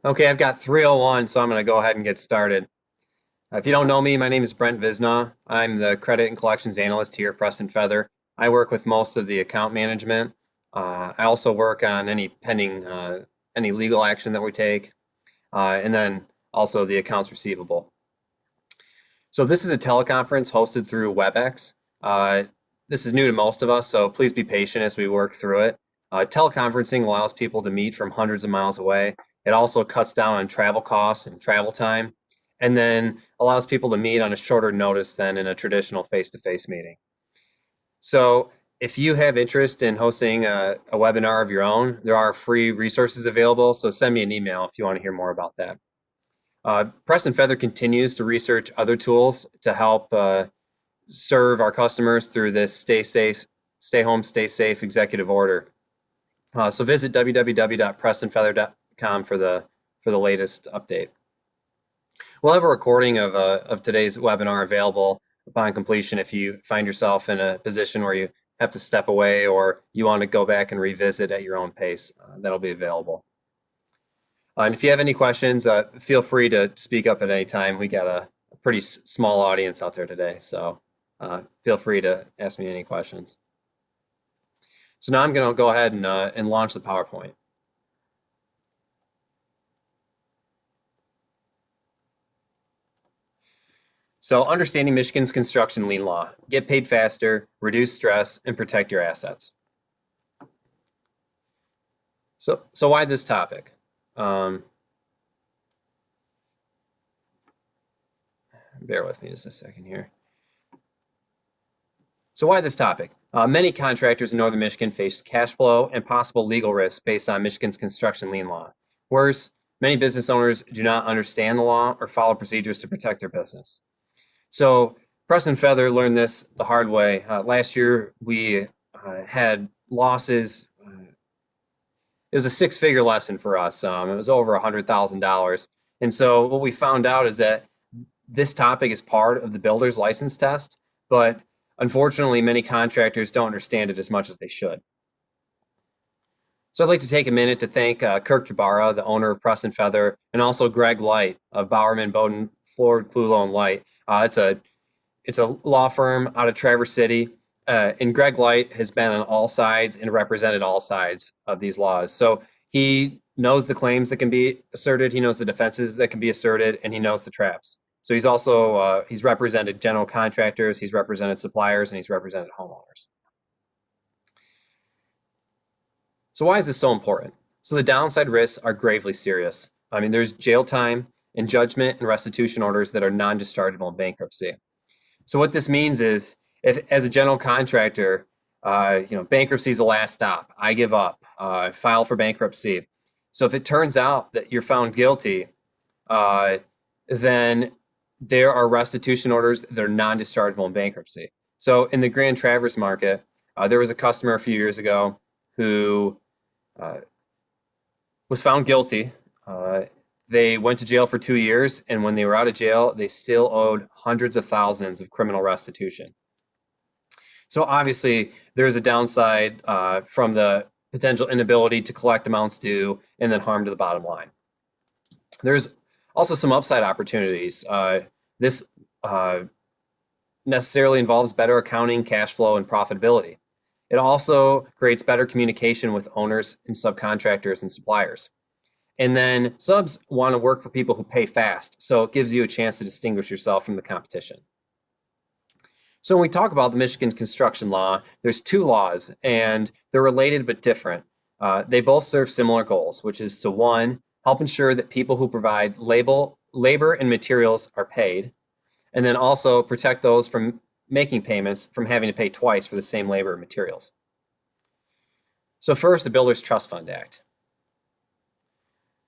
Okay, I've got 301, so I'm going to go ahead and get started. If you don't know me, my name is Brent Vizina. I'm the credit and collections analyst here at Preston Feather. I work with most of the account management. I also work on any pending, any legal action that we take, and then also the accounts receivable. So this is a teleconference hosted through WebEx. Uh, this is new to most of us, so please be patient as we work through it. Teleconferencing allows people to meet from hundreds of miles away. It also cuts down on travel costs and travel time, and then allows people to meet on a shorter notice than in a traditional face-to-face meeting. So if you have interest in hosting a webinar of your own, there are free resources available, so send me an email if you want to hear more about that. Preston Feather continues to research other tools to help serve our customers through this stay safe, stay home, stay safe executive order. So visit www.prestonfeather.com for the latest update. We'll have a recording of today's webinar available upon completion if you find yourself in a position where you have to step away or you want to go back and revisit at your own pace. That'll be available. And if you have any questions, feel free to speak up at any time. We got a pretty small audience out there today, so feel free to ask me any questions. So now I'm going to go ahead and launch the PowerPoint. So understanding Michigan's construction lien law, get paid faster, reduce stress, and protect your assets. So why this topic? Bear with me just a second here. So why this topic? Many contractors in Northern Michigan face cash flow and possible legal risks based on Michigan's construction lien law. Worse, many business owners do not understand the law or follow procedures to protect their business. So Preston Feather learned this the hard way. Last year, we had losses. It was a six-figure lesson for us. It was over $100,000. And so what we found out is that this topic is part of the builder's license test, but unfortunately, many contractors don't understand it as much as they should. So I'd like to take a minute to thank Kirk Jabara, the owner of Preston Feather, and also Greg Light of Bowerman, Bowden, Ford, Clulo, and Light. It's a law firm out of Traverse City, and Greg Light has been on all sides and represented all sides of these laws. So he knows the claims that can be asserted, he knows the defenses that can be asserted, and he knows the traps. So he's also he's represented general contractors, he's represented suppliers, and he's represented homeowners. So why is this so important? So the downside risks are gravely serious. I mean, there's jail time and judgment and restitution orders that are non-dischargeable in bankruptcy. So what this means is, if as a general contractor, bankruptcy is the last stop. I give up. File for bankruptcy. So if it turns out that you're found guilty, then there are restitution orders that are non-dischargeable in bankruptcy. So in the Grand Traverse market, there was a customer a few years ago who was found guilty. They went to jail for 2 years, and when they were out of jail, they still owed hundreds of thousands of criminal restitution. So obviously, there's a downside from the potential inability to collect amounts due and then harm to the bottom line. There's also some upside opportunities. This necessarily involves better accounting, cash flow, and profitability. It also creates better communication with owners and subcontractors and suppliers. And then subs want to work for people who pay fast, so it gives you a chance to distinguish yourself from the competition. So when we talk about the Michigan construction law, there's two laws, and they're related but different. They both serve similar goals, which is to, one, help ensure that people who provide labor and materials are paid, and then also protect those from making payments from having to pay twice for the same labor and materials. So first, the Builders Trust Fund Act.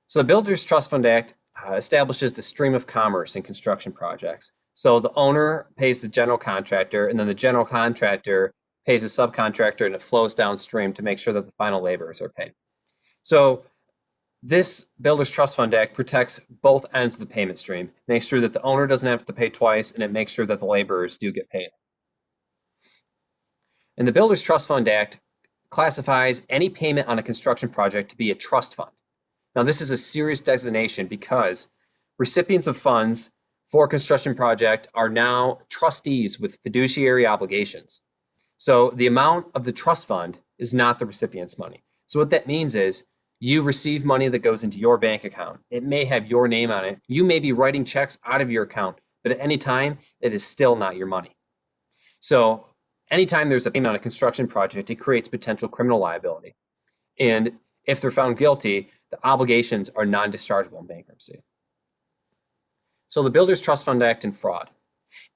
So the Builders Trust Fund Act establishes the stream of commerce in construction projects. So the owner pays the general contractor, and then the general contractor pays the subcontractor, and it flows downstream to make sure that the final laborers are paid. So this Builders Trust Fund Act protects both ends of the payment stream, makes sure that the owner doesn't have to pay twice, and it makes sure that the laborers do get paid. And the Builders Trust Fund Act classifies any payment on a construction project to be a trust fund. Now, this is a serious designation because recipients of funds for a construction project are now trustees with fiduciary obligations. So the amount of the trust fund is not the recipient's money. So what that means is you receive money that goes into your bank account. It may have your name on it. You may be writing checks out of your account, but at any time, it is still not your money. So anytime there's a payment on a construction project, it creates potential criminal liability. And if they're found guilty, the obligations are non-dischargeable in bankruptcy. So the Builders Trust Fund Act and fraud.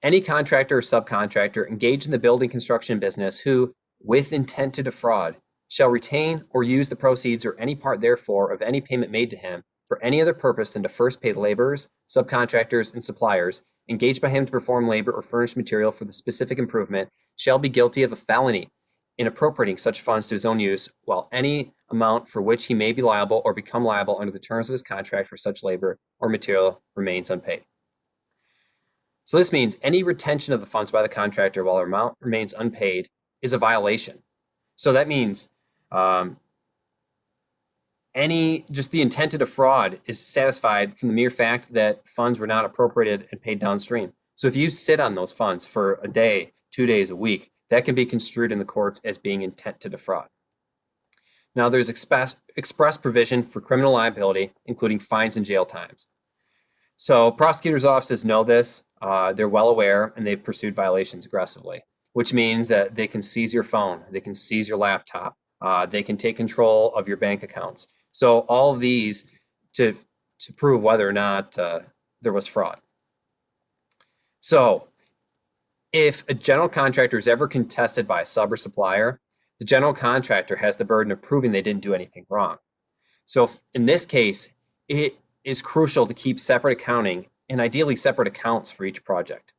Any contractor or subcontractor engaged in the building construction business who, with intent to defraud, shall retain or use the proceeds or any part therefor of any payment made to him for any other purpose than to first pay the laborers, subcontractors, and suppliers engaged by him to perform labor or furnish material for the specific improvement shall be guilty of a felony in appropriating such funds to his own use, while any amount for which he may be liable or become liable under the terms of his contract for such labor or material remains unpaid. So this means any retention of the funds by the contractor while the amount remains unpaid is a violation. So that means just the intent to defraud is satisfied from the mere fact that funds were not appropriated and paid downstream. So if you sit on those funds for a day, 2 days, a week, that can be construed in the courts as being intent to defraud. Now there's express provision for criminal liability, including fines and jail times. So prosecutors' offices know this, they're well aware, and they've pursued violations aggressively, which means that they can seize your phone, they can seize your laptop, they can take control of your bank accounts. So all of these to prove whether or not there was fraud. So if a general contractor is ever contested by a sub or supplier, the general contractor has the burden of proving they didn't do anything wrong. So in this case, it is crucial to keep separate accounting and ideally separate accounts for each project.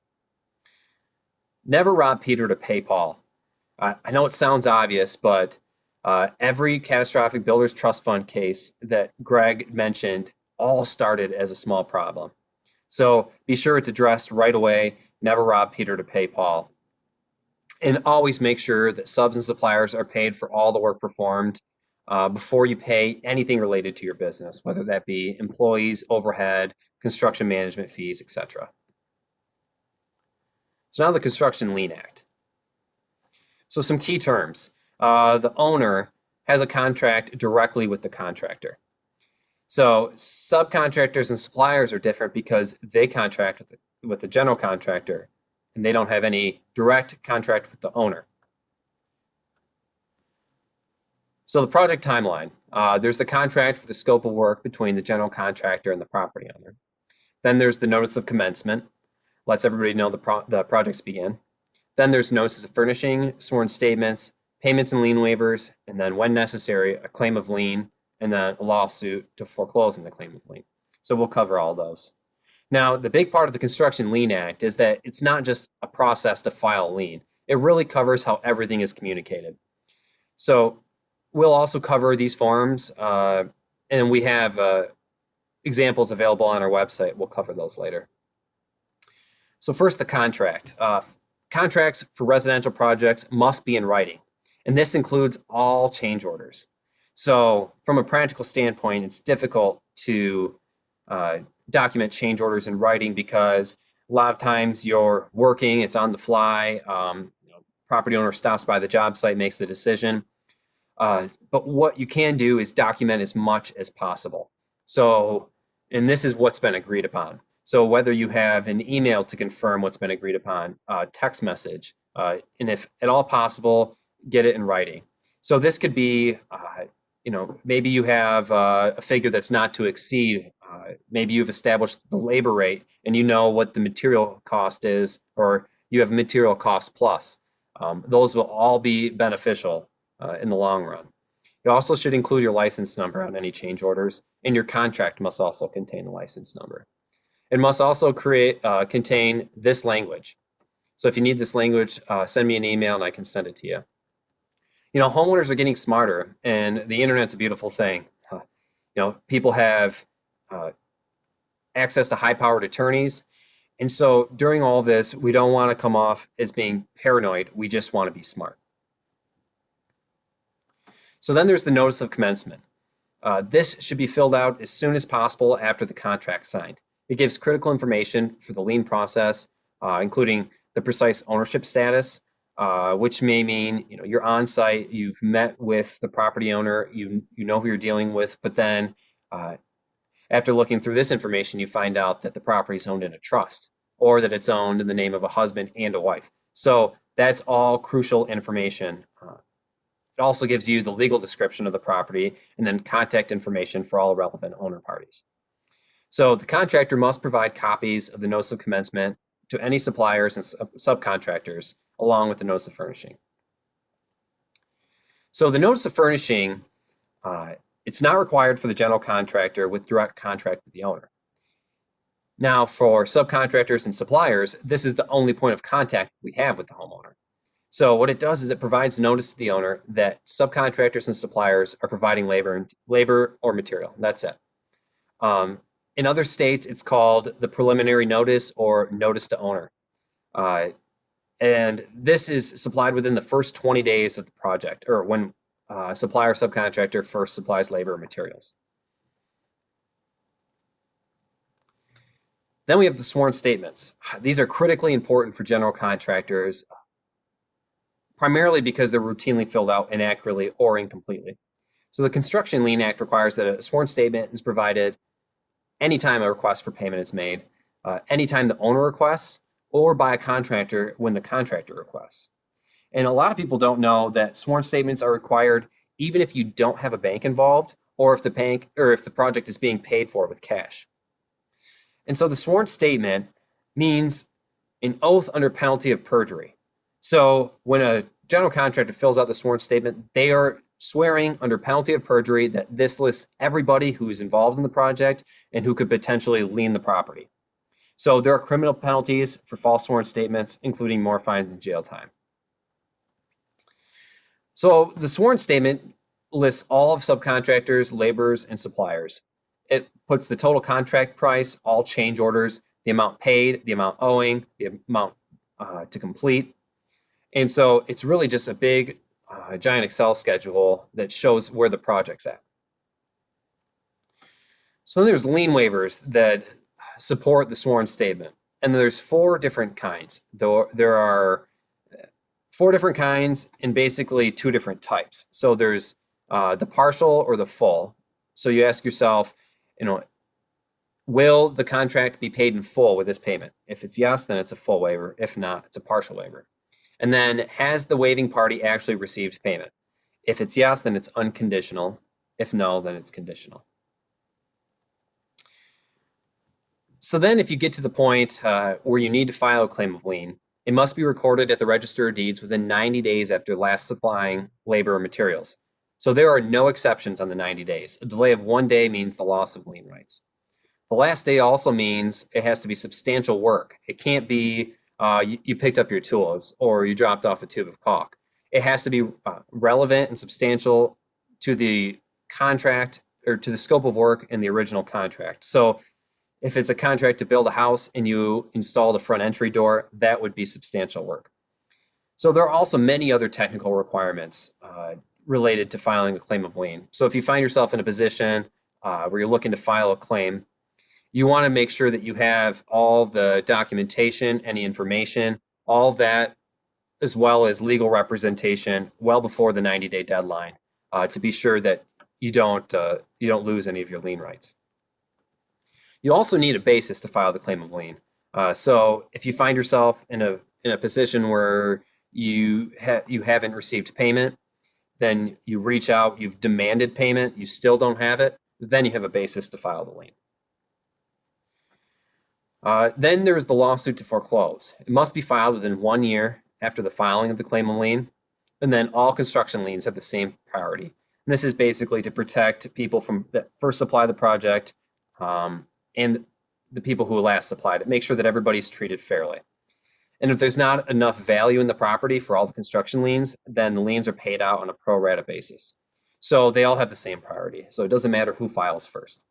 Never rob Peter to pay Paul. I know it sounds obvious, but every catastrophic builders trust fund case that Greg mentioned all started as a small problem. So be sure it's addressed right away. Never rob Peter to pay Paul. And always make sure that subs and suppliers are paid for all the work performed before you pay anything related to your business, whether that be employees, overhead, construction management fees, etc. So now the Construction Lien Act. So some key terms. The owner has a contract directly with the contractor. So subcontractors and suppliers are different because they contract with the general contractor and they don't have any direct contract with the owner. So the project timeline, there's the contract for the scope of work between the general contractor and the property owner. Then there's the notice of commencement, lets everybody know the projects begin. Then there's notices of furnishing, sworn statements, payments and lien waivers, and then when necessary, a claim of lien, and then a lawsuit to foreclose on the claim of lien. So we'll cover all those. Now, the big part of the Construction Lien Act is that it's not just a process to file a lien. It really covers how everything is communicated. So we'll also cover these forms, and we have examples available on our website. We'll cover those later. So first, the contract. Contracts for residential projects must be in writing, and this includes all change orders. So from a practical standpoint, it's difficult to document change orders in writing because a lot of times you're working, it's on the fly, property owner stops by the job site, makes the decision. But what you can do is document as much as possible. So, and this is what's been agreed upon. So whether you have an email to confirm what's been agreed upon, text message, and if at all possible, get it in writing. So this could be, maybe you have a figure that's not to exceed. Maybe you've established the labor rate and you know what the material cost is, or you have material cost plus. Those will all be beneficial in the long run. You also should include your license number on any change orders, and your contract must also contain the license number. It must also contain this language. So if you need this language, send me an email and I can send it to you. Homeowners are getting smarter, and the internet's a beautiful thing. People have access to high-powered attorneys, and so during all this, we don't want to come off as being paranoid. We just want to be smart. So then there's the notice of commencement. This should be filled out as soon as possible after the contract signed. It gives critical information for the lien process, including the precise ownership status, which may mean you're on site, you've met with the property owner, you know who you're dealing with, but then after looking through this information, you find out that the property is owned in a trust or that it's owned in the name of a husband and a wife. So that's all crucial information. It also gives you the legal description of the property and then contact information for all relevant owner parties. So the contractor must provide copies of the notice of commencement to any suppliers and subcontractors along with the notice of furnishing. So the notice of furnishing, it's not required for the general contractor with direct contract with the owner. Now, for subcontractors and suppliers, this is the only point of contact we have with the homeowner. So what it does is it provides notice to the owner that subcontractors and suppliers are providing labor or material. That's it. In other states, it's called the preliminary notice or notice to owner. And this is supplied within the first 20 days of the project, or when supplier or subcontractor first supplies labor or materials. Then we have the sworn statements. These are critically important for general contractors, primarily because they're routinely filled out inaccurately or incompletely. So the Construction Lien Act requires that a sworn statement is provided anytime a request for payment is made, anytime the owner requests, or by a contractor when the contractor requests. And a lot of people don't know that sworn statements are required even if you don't have a bank involved, or if the project is being paid for with cash. And so the sworn statement means an oath under penalty of perjury. So when a general contractor fills out the sworn statement, they are swearing under penalty of perjury that this lists everybody who is involved in the project and who could potentially lien the property. So there are criminal penalties for false sworn statements, including more fines and jail time. So the sworn statement lists all of subcontractors, laborers, and suppliers. It puts the total contract price, all change orders, the amount paid, the amount owing, the amount to complete. And so it's really just a big, giant Excel schedule that shows where the project's at. So then there's lien waivers that support the sworn statement. And there's 4 different kinds. There are 4 different kinds and basically 2 different types. So there's the partial or the full. So you ask yourself, will the contract be paid in full with this payment? If it's yes, then it's a full waiver. If not, it's a partial waiver. And then has the waiving party actually received payment? If it's yes, then it's unconditional. If no, then it's conditional. So then if you get to the point where you need to file a claim of lien, it must be recorded at the Register of Deeds within 90 days after last supplying labor or materials. So there are no exceptions on the 90 days. A delay of 1 day means the loss of lien rights. The last day also means it has to be substantial work. It can't be you picked up your tools or you dropped off a tube of caulk. It has to be relevant and substantial to the contract or to the scope of work in the original contract. So if it's a contract to build a house and you install the front entry door, that would be substantial work. So there are also many other technical requirements related to filing a claim of lien. So if you find yourself in a position where you're looking to file a claim, you want to make sure that you have all the documentation, any information, all that, as well as legal representation well before the 90-day deadline to be sure that you don't lose any of your lien rights. You also need a basis to file the claim of lien. So if you find yourself in a position where you haven't received payment, then you reach out, you've demanded payment, you still don't have it, then you have a basis to file the lien. Then there's the lawsuit to foreclose. It must be filed within 1 year after the filing of the claim of lien, and then all construction liens have the same priority. And this is basically to protect people that first supply the project and the people who last supplied it, make sure that everybody's treated fairly. And if there's not enough value in the property for all the construction liens, then the liens are paid out on a pro rata basis. So they all have the same priority. So it doesn't matter who files first.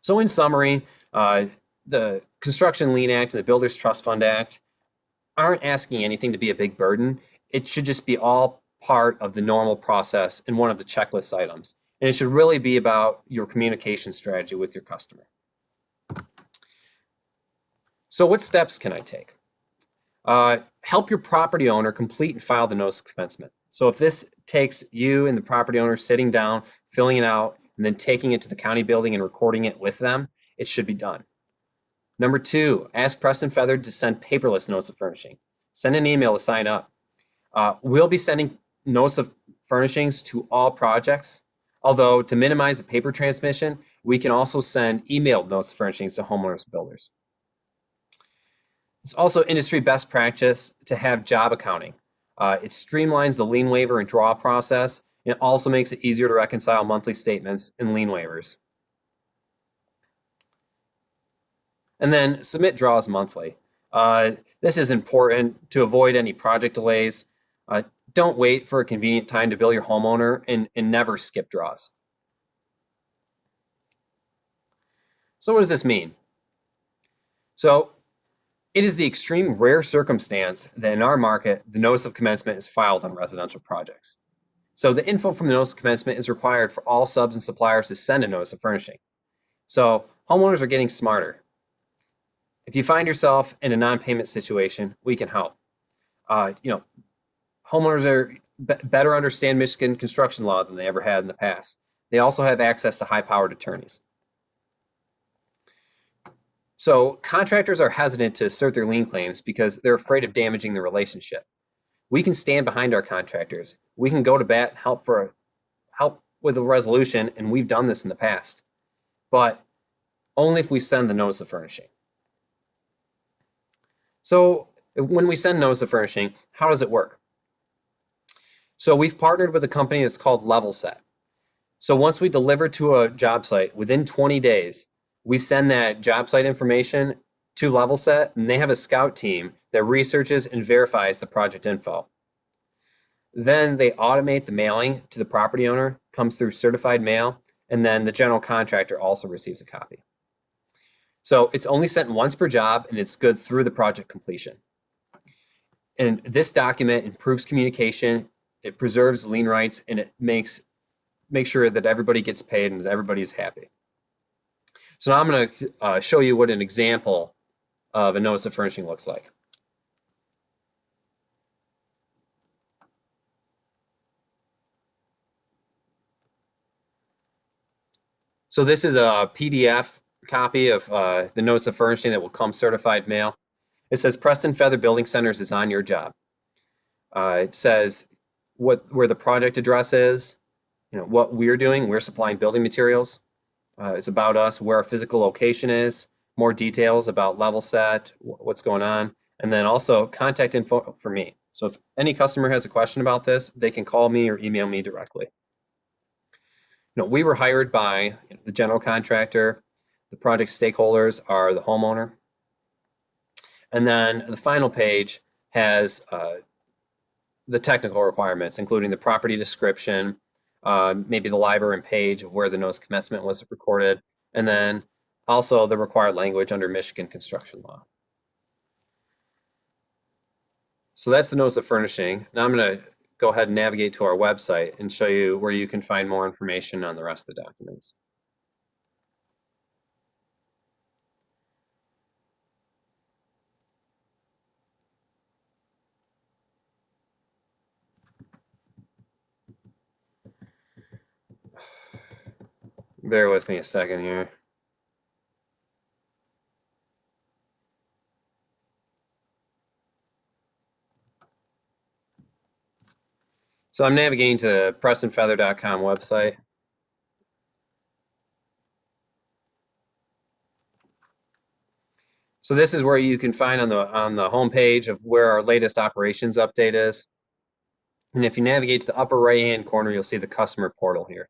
So in summary, the Construction Lien Act and the Builders Trust Fund Act aren't asking anything to be a big burden. It should just be all part of the normal process and one of the checklist items. And it should really be about your communication strategy with your customer. So what steps can I take? Help your property owner complete and file the notice of commencement. So if this takes you and the property owner sitting down, filling it out, and then taking it to the county building and recording it with them, it should be done. Number 2, ask Preston Feathered to send paperless notice of furnishing. Send an email to sign up. We'll be sending notice of furnishings to all projects, although to minimize the paper transmission, we can also send emailed notice of furnishings to homeowners and builders. It's also industry best practice to have job accounting. It streamlines the lien waiver and draw process. And it also makes it easier to reconcile monthly statements and lien waivers. And then submit draws monthly. This is important to avoid any project delays. Don't wait for a convenient time to bill your homeowner and never skip draws. So what does this mean? So it is the extreme rare circumstance that in our market, the notice of commencement is filed on residential projects. So the info from the notice of commencement is required for all subs and suppliers to send a notice of furnishing. So homeowners are getting smarter. If you find yourself in a non-payment situation, we can help. Homeowners are better understand Michigan construction law than they ever had in the past. They also have access to high-powered attorneys. So contractors are hesitant to assert their lien claims because they're afraid of damaging the relationship. We can stand behind our contractors. We can go to bat and help with a resolution, and we've done this in the past, but only if we send the notice of furnishing. So when we send notice of furnishing, how does it work? So we've partnered with a company that's called Level Set. So once we deliver to a job site, within 20 days, we send that job site information to Level Set, and they have a scout team that researches and verifies the project info. Then they automate the mailing to the property owner, comes through certified mail, and then the general contractor also receives a copy. So it's only sent once per job, and it's good through the project completion. And this document improves communication, it preserves lien rights, and it makes sure that everybody gets paid and everybody's happy. So now I'm going to show you what an example of a notice of furnishing looks like. So this is a PDF copy of the notice of furnishing that will come certified mail. It says Preston Feather Building Centers is on your job. It says where the project address is, what we're doing. We're supplying building materials. It's about us, where our physical location is, more details about Level Set, what's going on, and then also contact info for me. So if any customer has a question about this, they can call me or email me directly. We were hired by the general contractor. The project stakeholders are the homeowner. And then the final page has the technical requirements, including the property description, maybe the library and page of where the notice of commencement was recorded, and then also the required language under Michigan construction law. So that's the notice of furnishing. Now I'm going to go ahead and navigate to our website and show you where you can find more information on the rest of the documents. Bear with me a second here. So I'm navigating to the PrestonFeather.com website. So this is where you can find on the home page of where our latest operations update is. And if you navigate to the upper right-hand corner, you'll see the customer portal here.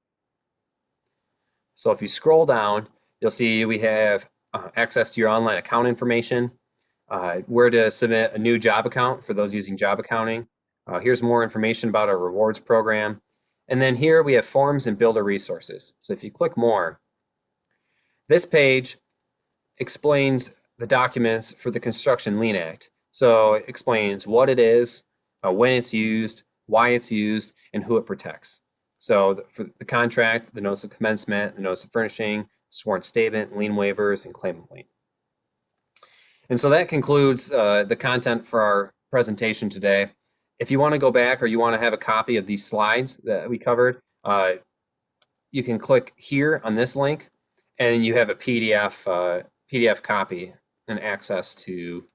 So if you scroll down, you'll see we have access to your online account information, where to submit a new job account for those using job accounting. Here's more information about our rewards program. And then here we have forms and builder resources. So if you click more, this page explains the documents for the Construction Lien Act. So it explains what it is, when it's used, why it's used, and who it protects. So for the contract, the notice of commencement, the notice of furnishing, sworn statement, lien waivers, and claim of lien. And so that concludes the content for our presentation today. If you want to go back or you want to have a copy of these slides that we covered, you can click here on this link, and you have a PDF copy and access to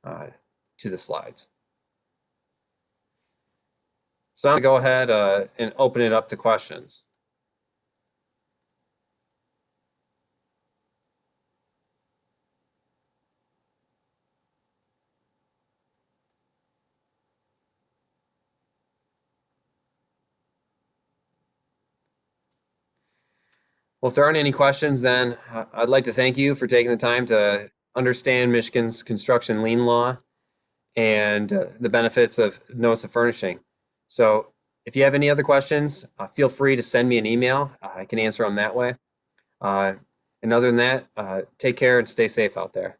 the slides. So I'm going to go ahead and open it up to questions. Well, if there aren't any questions, then I'd like to thank you for taking the time to understand Michigan's construction lien law and the benefits of notice of furnishing. So if you have any other questions, feel free to send me an email. I can answer them that way. And other than that, take care and stay safe out there.